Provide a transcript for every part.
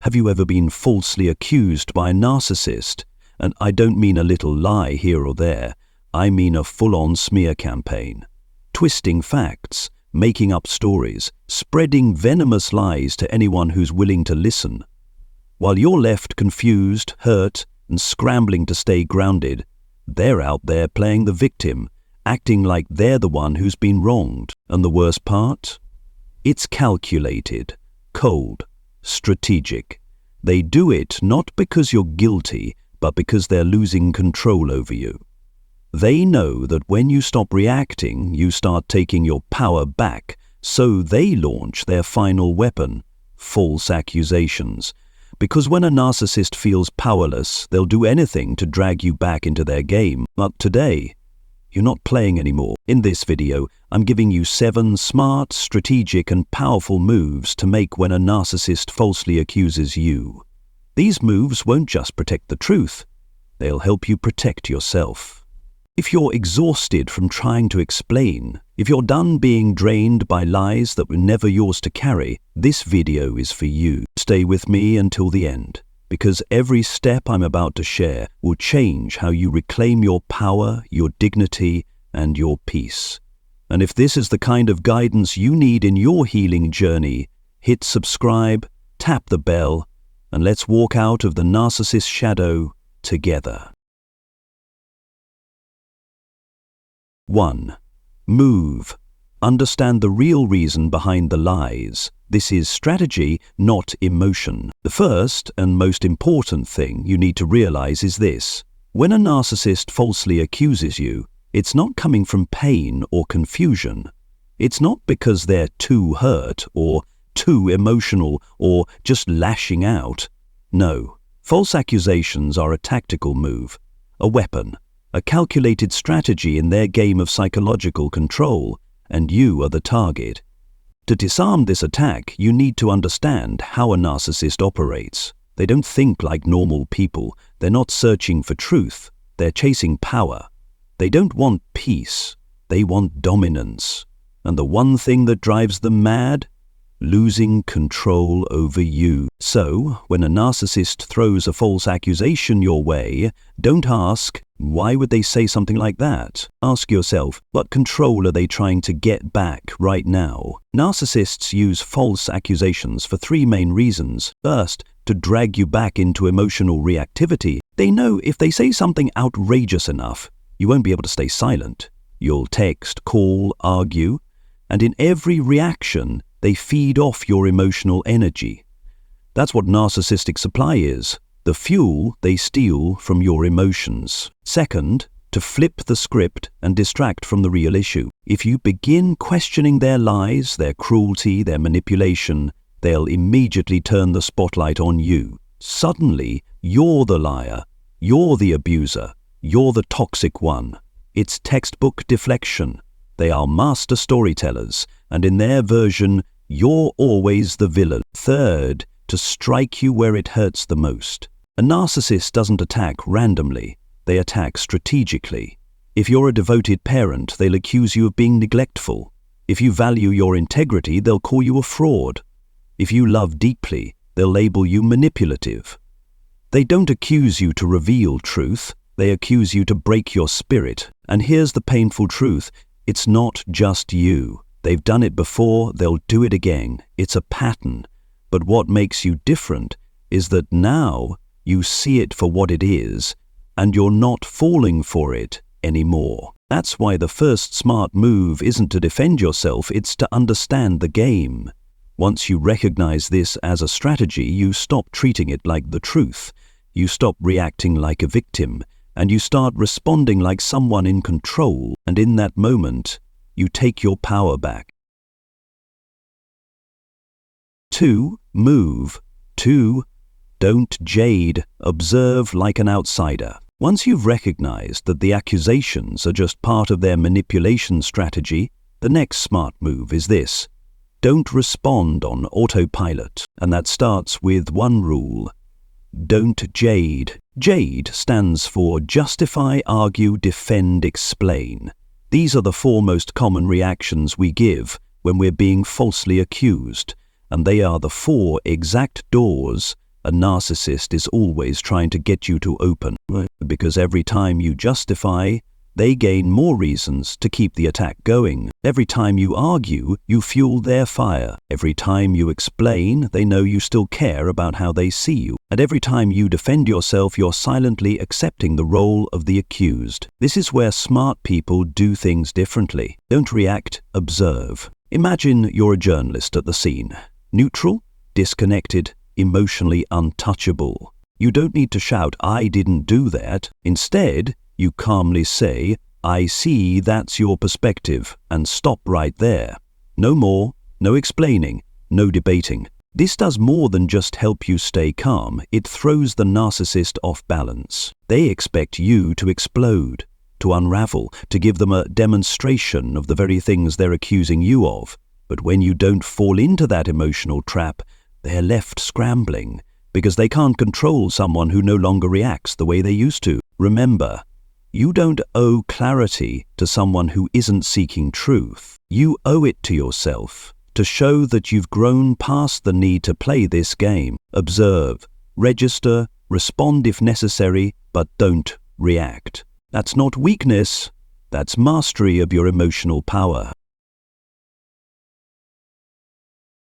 Have you ever been falsely accused by a narcissist? And I don't mean a little lie here or there. I mean a full-on smear campaign. Twisting facts, making up stories, spreading venomous lies to anyone who's willing to listen. While you're left confused, hurt, and scrambling to stay grounded, they're out there playing the victim, acting like they're the one who's been wronged. And the worst part? It's calculated, cold, strategic. They do it not because you're guilty, but because they're losing control over you. They know that when you stop reacting, you start taking your power back, so they launch their final weapon, false accusations. Because when a narcissist feels powerless, they'll do anything to drag you back into their game. But today, you're not playing anymore. In this video, I'm giving you 7 smart, strategic, and powerful moves to make when a narcissist falsely accuses you. These moves won't just protect the truth, they'll help you protect yourself. If you're exhausted from trying to explain, if you're done being drained by lies that were never yours to carry, this video is for you. Stay with me until the end, because every step I'm about to share will change how you reclaim your power, your dignity, and your peace. And if this is the kind of guidance you need in your healing journey, hit subscribe, tap the bell, and let's walk out of the narcissist shadow together. 1. Move. Understand the real reason behind the lies. This is strategy, not emotion. The first and most important thing you need to realize is this. When a narcissist falsely accuses you, it's not coming from pain or confusion. It's not because they're too hurt or too emotional or just lashing out. No, false accusations are a tactical move, a weapon, a calculated strategy in their game of psychological control, and you are the target. To disarm this attack, you need to understand how a narcissist operates. They don't think like normal people. They're not searching for truth. They're chasing power. They don't want peace. They want dominance. And the one thing that drives them mad? Losing control over you. So, when a narcissist throws a false accusation your way, don't ask, why would they say something like that? Ask yourself, what control are they trying to get back right now? Narcissists use false accusations for 3 main reasons. First, to drag you back into emotional reactivity. They know if they say something outrageous enough, you won't be able to stay silent. You'll text, call, argue, and in every reaction, they feed off your emotional energy. That's what narcissistic supply is, the fuel they steal from your emotions. Second, to flip the script and distract from the real issue. If you begin questioning their lies, their cruelty, their manipulation, they'll immediately turn the spotlight on you. Suddenly, you're the liar, you're the abuser, you're the toxic one. It's textbook deflection. They are master storytellers, and in their version, you're always the villain. Third, to strike you where it hurts the most. A narcissist doesn't attack randomly, they attack strategically. If you're a devoted parent, they'll accuse you of being neglectful. If you value your integrity, they'll call you a fraud. If you love deeply, they'll label you manipulative. They don't accuse you to reveal truth, they accuse you to break your spirit. And here's the painful truth. It's not just you. They've done it before, they'll do it again. It's a pattern. But what makes you different is that now you see it for what it is, and you're not falling for it anymore. That's why the first smart move isn't to defend yourself, it's to understand the game. Once you recognize this as a strategy, you stop treating it like the truth. You stop reacting like a victim, and you start responding like someone in control, and in that moment, you take your power back. 2. Move. 2. Don't jade. Observe like an outsider. Once you've recognized that the accusations are just part of their manipulation strategy, the next smart move is this. Don't respond on autopilot, and that starts with one rule. Don't jade. JADE stands for justify, argue, defend, explain. These are the 4 most common reactions we give when we're being falsely accused, and they are the 4 exact doors A narcissist is always trying to get you to open, because every time you justify, they gain more reasons to keep the attack going. Every time you argue, you fuel their fire. Every time you explain, they know you still care about how they see you. And every time you defend yourself, you're silently accepting the role of the accused. This is where smart people do things differently. Don't react, observe. Imagine you're a journalist at the scene. Neutral, disconnected, emotionally untouchable. You don't need to shout, "I didn't do that." Instead, you calmly say, "I see that's your perspective," and stop right there. No more, no explaining, no debating. This does more than just help you stay calm. It throws the narcissist off balance. They expect you to explode, to unravel, to give them a demonstration of the very things they're accusing you of. But when you don't fall into that emotional trap, they're left scrambling, because they can't control someone who no longer reacts the way they used to. Remember, you don't owe clarity to someone who isn't seeking truth. You owe it to yourself to show that you've grown past the need to play this game. Observe, register, respond if necessary, but don't react. That's not weakness, that's mastery of your emotional power.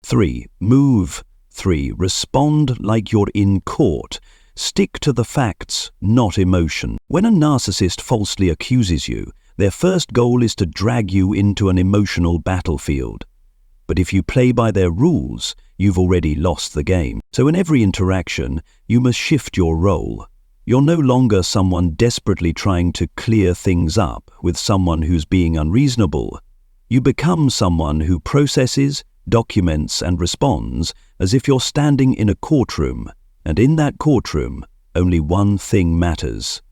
3. Move. 3. Respond like you're in court. Stick to the facts, not emotion. When a narcissist falsely accuses you, their first goal is to drag you into an emotional battlefield. But if you play by their rules, you've already lost the game. So in every interaction, you must shift your role. You're no longer someone desperately trying to clear things up with someone who's being unreasonable. You become someone who processes, documents, and responds as if you're standing in a courtroom. And in that courtroom, only one thing matters: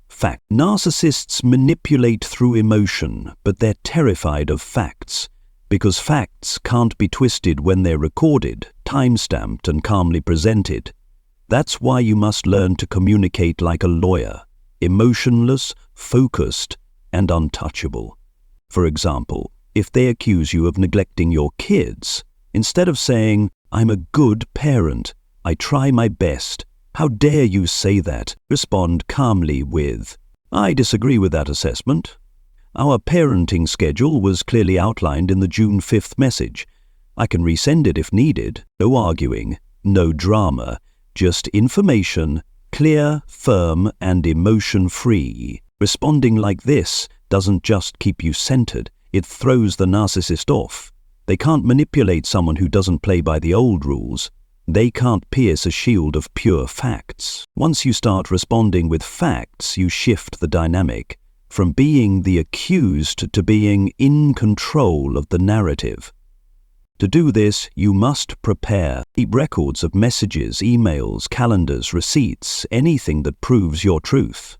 fact. Narcissists manipulate through emotion, but they're terrified of facts, because facts can't be twisted when they're recorded, time-stamped, and calmly presented. That's why you must learn to communicate like a lawyer, emotionless, focused, and untouchable. For example, if they accuse you of neglecting your kids, instead of saying, "I'm a good parent, I try my best, how dare you say that?" respond calmly with, "I disagree with that assessment. Our parenting schedule was clearly outlined in the June 5th message. I can resend it if needed." No arguing, no drama, just information, clear, firm, and emotion-free. Responding like this doesn't just keep you centered, it throws the narcissist off. They can't manipulate someone who doesn't play by the old rules. They can't pierce a shield of pure facts. Once you start responding with facts, you shift the dynamic from being the accused to being in control of the narrative. To do this, you must prepare. Keep records of messages, emails, calendars, receipts, anything that proves your truth.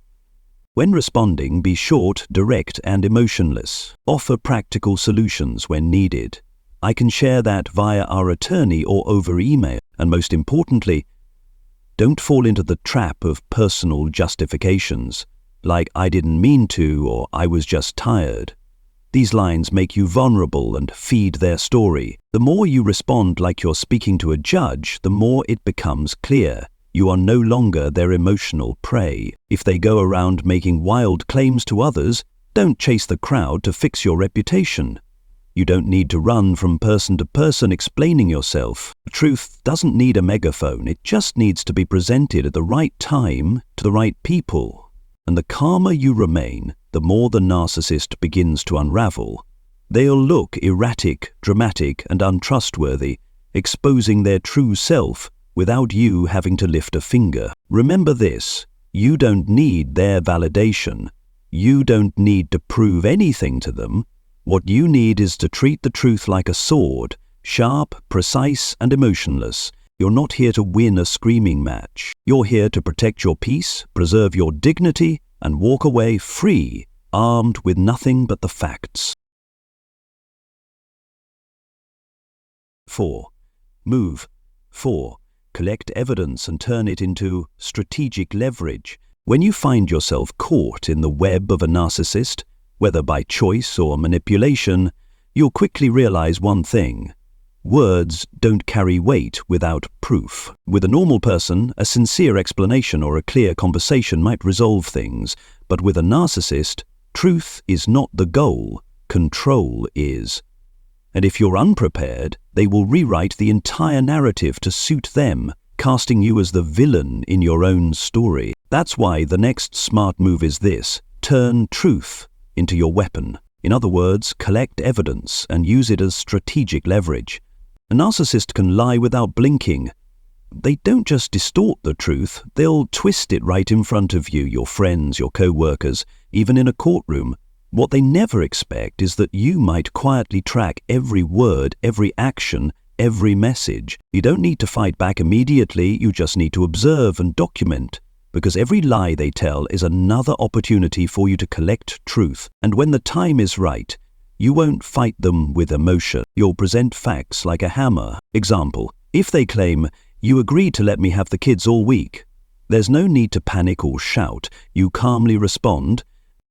When responding, be short, direct, and emotionless. Offer practical solutions when needed. I can share that via our attorney or over email. And most importantly, don't fall into the trap of personal justifications, like "I didn't mean to" or "I was just tired." These lines make you vulnerable and feed their story. The more you respond like you're speaking to a judge, the more it becomes clear you are no longer their emotional prey. If they go around making wild claims to others, don't chase the crowd to fix your reputation. You don't need to run from person to person explaining yourself. The truth doesn't need a megaphone, it just needs to be presented at the right time to the right people. And the calmer you remain, the more the narcissist begins to unravel. They'll look erratic, dramatic, and untrustworthy, exposing their true self without you having to lift a finger. Remember this: you don't need their validation. You don't need to prove anything to them. What you need is to treat the truth like a sword, sharp, precise, and emotionless. You're not here to win a screaming match. You're here to protect your peace, preserve your dignity, and walk away free, armed with nothing but the facts. 4. Move. 4. Collect evidence and turn it into strategic leverage. When you find yourself caught in the web of a narcissist, whether by choice or manipulation, you'll quickly realize one thing: Words don't carry weight without proof. With a normal person, a sincere explanation or a clear conversation might resolve things, but with a narcissist, truth is not the goal, control is. And if you're unprepared, they will rewrite the entire narrative to suit them, casting you as the villain in your own story. That's why the next smart move is this: turn truth into your weapon. In other words, collect evidence and use it as strategic leverage. A narcissist can lie without blinking. They don't just distort the truth, they'll twist it right in front of you, your friends, your co-workers, even in a courtroom. What they never expect is that you might quietly track every word, every action, every message. You don't need to fight back immediately, you just need to observe and document. Because every lie they tell is another opportunity for you to collect truth. And when the time is right, you won't fight them with emotion. You'll present facts like a hammer. Example, if they claim, "You agreed to let me have the kids all week," there's no need to panic or shout. You calmly respond,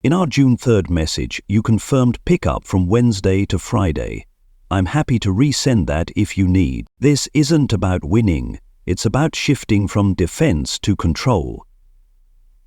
"In our June 3rd message, you confirmed pickup from Wednesday to Friday. I'm happy to resend that if you need." This isn't about winning. It's about shifting from defense to control.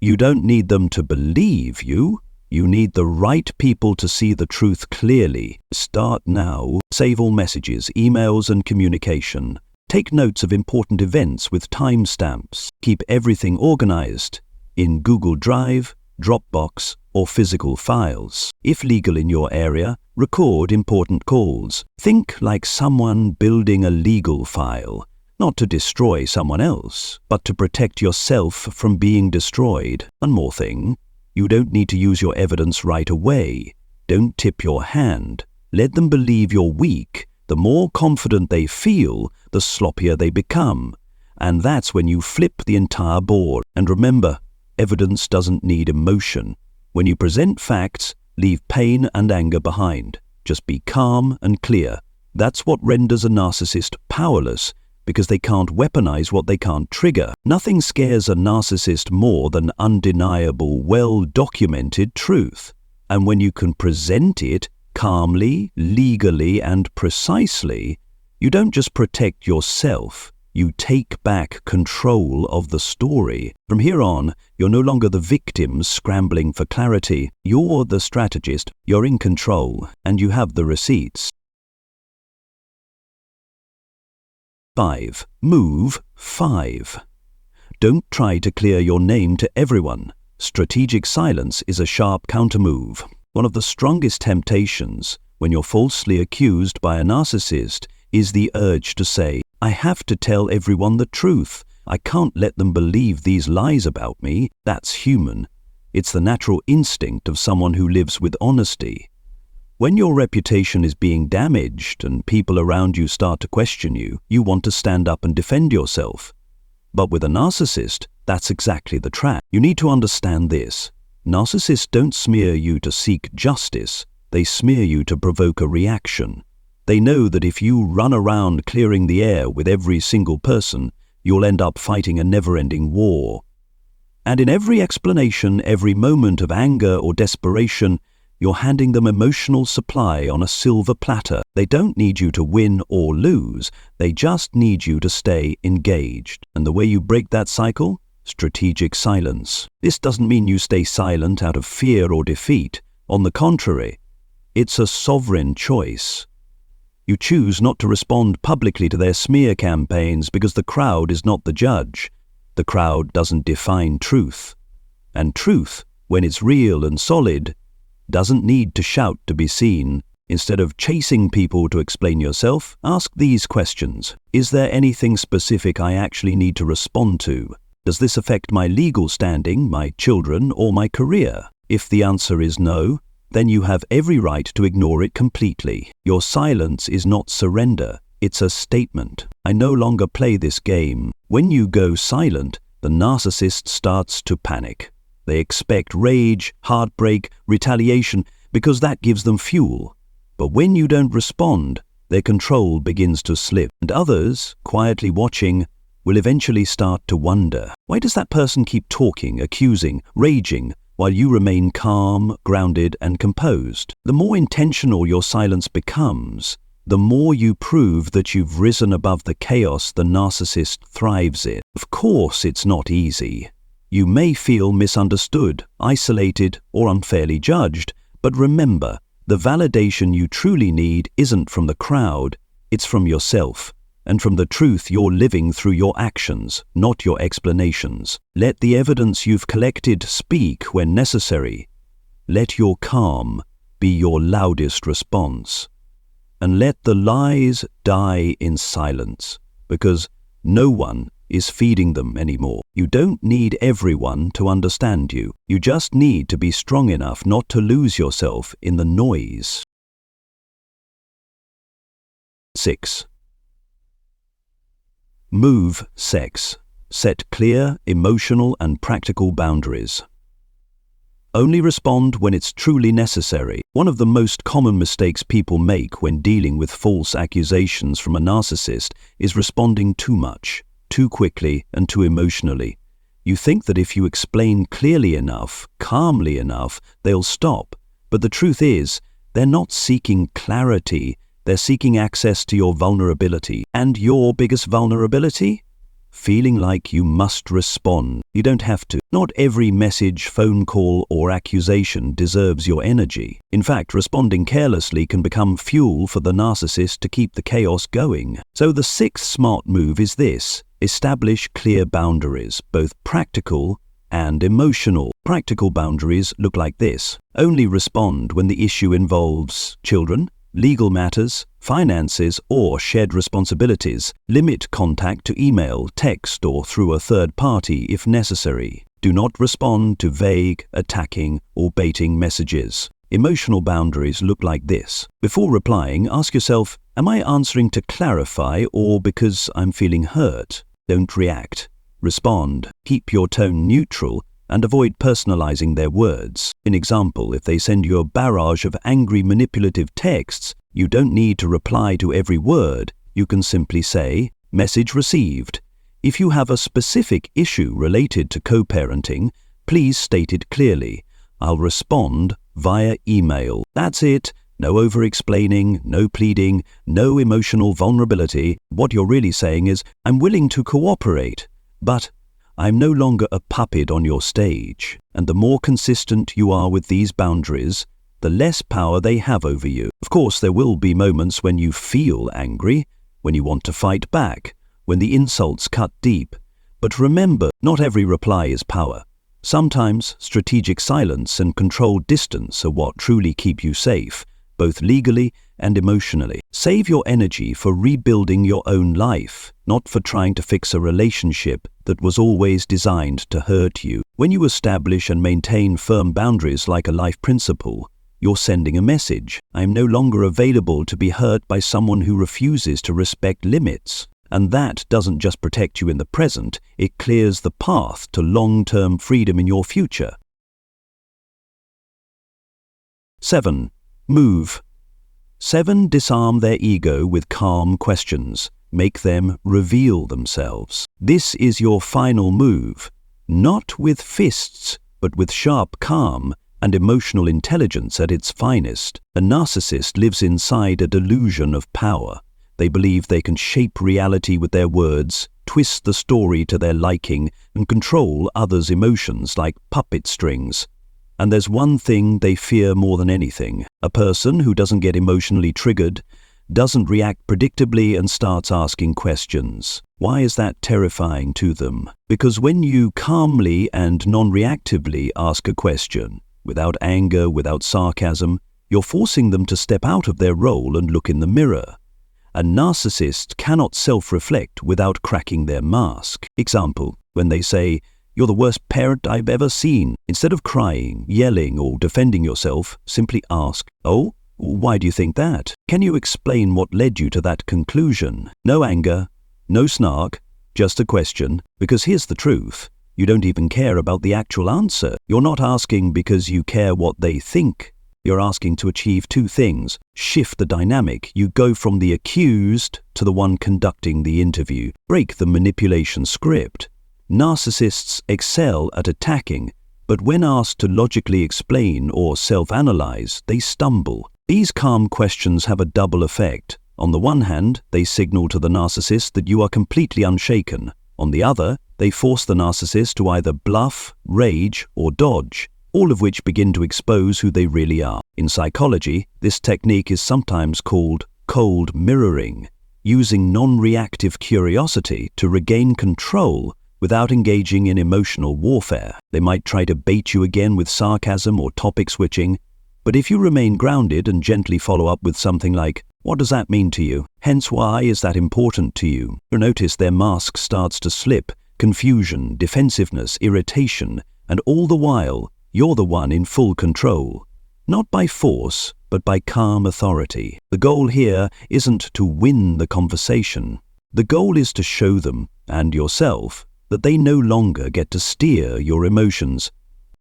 You don't need them to believe you. You need the right people to see the truth clearly. Start now. Save all messages, emails, and communication. Take notes of important events with timestamps. Keep everything organized in Google Drive, Dropbox, or physical files. If legal in your area, record important calls. Think like someone building a legal file. Not to destroy someone else, but to protect yourself from being destroyed. One more thing. You don't need to use your evidence right away. Don't tip your hand. Let them believe you're weak. The more confident they feel, the sloppier they become. And that's when you flip the entire board. And remember, evidence doesn't need emotion. When you present facts, leave pain and anger behind. Just be calm and clear. That's what renders a narcissist powerless, because they can't weaponize what they can't trigger. Nothing scares a narcissist more than undeniable, well-documented truth. And when you can present it calmly, legally, and precisely, you don't just protect yourself, you take back control of the story. From here on, you're no longer the victim scrambling for clarity. You're the strategist, you're in control, and you have the receipts. 5. Move 5. Don't try to clear your name to everyone. Strategic silence is a sharp countermove. One of the strongest temptations when you're falsely accused by a narcissist is the urge to say, "I have to tell everyone the truth. I can't let them believe these lies about me." That's human. It's the natural instinct of someone who lives with honesty. When your reputation is being damaged and people around you start to question you, you want to stand up and defend yourself. But with a narcissist, that's exactly the trap. You need to understand this. Narcissists don't smear you to seek justice. They smear you to provoke a reaction. They know that if you run around clearing the air with every single person, you'll end up fighting a never-ending war. And in every explanation, every moment of anger or desperation, you're handing them emotional supply on a silver platter. They don't need you to win or lose. They just need you to stay engaged. And the way you break that cycle? Strategic silence. This doesn't mean you stay silent out of fear or defeat. On the contrary, it's a sovereign choice. You choose not to respond publicly to their smear campaigns because the crowd is not the judge. The crowd doesn't define truth. And truth, when it's real and solid, doesn't need to shout to be seen. Instead of chasing people to explain yourself, ask these questions. Is there anything specific I actually need to respond to? Does this affect my legal standing, my children, or my career? If the answer is no, then you have every right to ignore it completely. Your silence is not surrender, it's a statement. I no longer play this game. When you go silent, the narcissist starts to panic. They expect rage, heartbreak, retaliation, because that gives them fuel. But when you don't respond, their control begins to slip. And others, quietly watching, will eventually start to wonder, why does that person keep talking, accusing, raging, while you remain calm, grounded, and composed? The more intentional your silence becomes, the more you prove that you've risen above the chaos the narcissist thrives in. Of course, it's not easy. You may feel misunderstood, isolated, or unfairly judged, but remember, the validation you truly need isn't from the crowd, it's from yourself, and from the truth you're living through your actions, not your explanations. Let the evidence you've collected speak when necessary. Let your calm be your loudest response. And let the lies die in silence, because no one is feeding them anymore. You don't need everyone to understand you. You just need to be strong enough not to lose yourself in the noise. 6. Move sex. Set clear, emotional, and practical boundaries. Only respond when it's truly necessary. One of the most common mistakes people make when dealing with false accusations from a narcissist is responding too much, too quickly, and too emotionally. You think that if you explain clearly enough, calmly enough, they'll stop. But the truth is, they're not seeking clarity, they're seeking access to your vulnerability. And your biggest vulnerability? Feeling like you must respond. You don't have to. Not every message, phone call, or accusation deserves your energy. In fact, responding carelessly can become fuel for the narcissist to keep the chaos going. So the 6th smart move is this: establish clear boundaries, both practical and emotional. Practical boundaries look like this: only respond when the issue involves children, legal matters, finances, or shared responsibilities. Limit contact to email, text, or through a third party if necessary. Do not respond to vague, attacking, or baiting messages. Emotional boundaries look like this. Before replying, ask yourself, am I answering to clarify or because I'm feeling hurt? Don't react. Respond. Keep your tone neutral and avoid personalizing their words. In example, if they send you a barrage of angry, manipulative texts, you don't need to reply to every word. You can simply say, message received. If you have a specific issue related to co-parenting, please state it clearly. I'll respond via email. That's it. No over-explaining, no pleading, no emotional vulnerability. What you're really saying is, I'm willing to cooperate, but I'm no longer a puppet on your stage. And the more consistent you are with these boundaries, the less power they have over you. Of course, there will be moments when you feel angry, when you want to fight back, when the insults cut deep. But remember, not every reply is power. Sometimes strategic silence and controlled distance are what truly keep you safe, both legally and emotionally. Save your energy for rebuilding your own life, not for trying to fix a relationship that was always designed to hurt you. When you establish and maintain firm boundaries like a life principle, you're sending a message. I am no longer available to be hurt by someone who refuses to respect limits. And that doesn't just protect you in the present, it clears the path to long-term freedom in your future. 7. Move. 7. Disarm their ego with calm questions. Make them reveal themselves. This is your final move, not with fists, but with sharp calm and emotional intelligence at its finest. A narcissist lives inside a delusion of power. They believe they can shape reality with their words, twist the story to their liking, and control others' emotions like puppet strings. And there's one thing they fear more than anything: a person who doesn't get emotionally triggered, doesn't react predictably, and starts asking questions. Why is that terrifying to them? Because when you calmly and non-reactively ask a question, without anger, without sarcasm, you're forcing them to step out of their role and look in the mirror. A narcissist cannot self-reflect without cracking their mask. Example, when they say, "You're the worst parent I've ever seen," instead of crying, yelling, or defending yourself, simply ask, "Oh, why do you think that? Can you explain what led you to that conclusion?" No anger, no snark, just a question, because here's the truth. You don't even care about the actual answer. You're not asking because you care what they think. You're asking to achieve two things: shift the dynamic. You go from the accused to the one conducting the interview. Break the manipulation script. Narcissists excel at attacking, but when asked to logically explain or self-analyze, they stumble. These calm questions have a double effect. On the one hand, they signal to the narcissist that you are completely unshaken. On the other, they force the narcissist to either bluff, rage, or dodge, all of which begin to expose who they really are. In psychology, this technique is sometimes called cold mirroring, using non-reactive curiosity to regain control without engaging in emotional warfare. They might try to bait you again with sarcasm or topic switching, but if you remain grounded and gently follow up with something like, "What does that mean to you? Hence, why is that important to you?" You'll notice their mask starts to slip, confusion, defensiveness, irritation, and all the while, you're the one in full control. Not by force, but by calm authority. The goal here isn't to win the conversation. The goal is to show them, and yourself, that they no longer get to steer your emotions.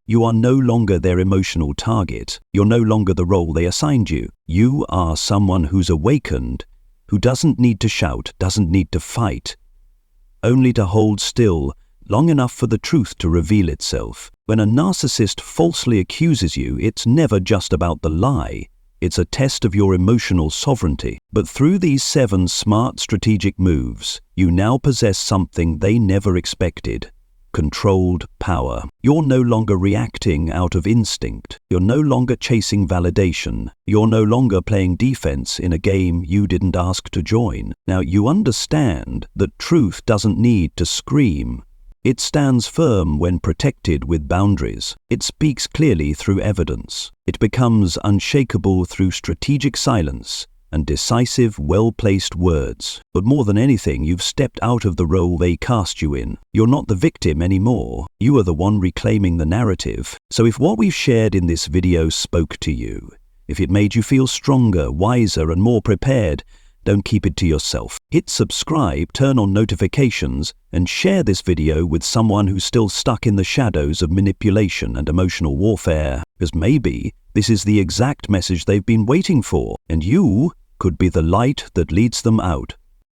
You are no longer their emotional target. You're no longer the role they assigned you. You are someone who's awakened, who doesn't need to shout, doesn't need to fight, only to hold still long enough for the truth to reveal itself. When a narcissist falsely accuses you, it's never just about the lie. It's a test of your emotional sovereignty. But through these 7 smart strategic moves, you now possess something they never expected: controlled power. You're no longer reacting out of instinct. You're no longer chasing validation. You're no longer playing defense in a game you didn't ask to join. Now, you understand that truth doesn't need to scream. It stands firm when protected with boundaries. It speaks clearly through evidence. It becomes unshakable through strategic silence and decisive, well-placed words. But more than anything, you've stepped out of the role they cast you in. You're not the victim anymore. You are the one reclaiming the narrative. So if what we've shared in this video spoke to you, if it made you feel stronger, wiser, and more prepared, don't keep it to yourself. Hit subscribe, turn on notifications, and share this video with someone who's still stuck in the shadows of manipulation and emotional warfare, because maybe this is the exact message they've been waiting for, and you could be the light that leads them out.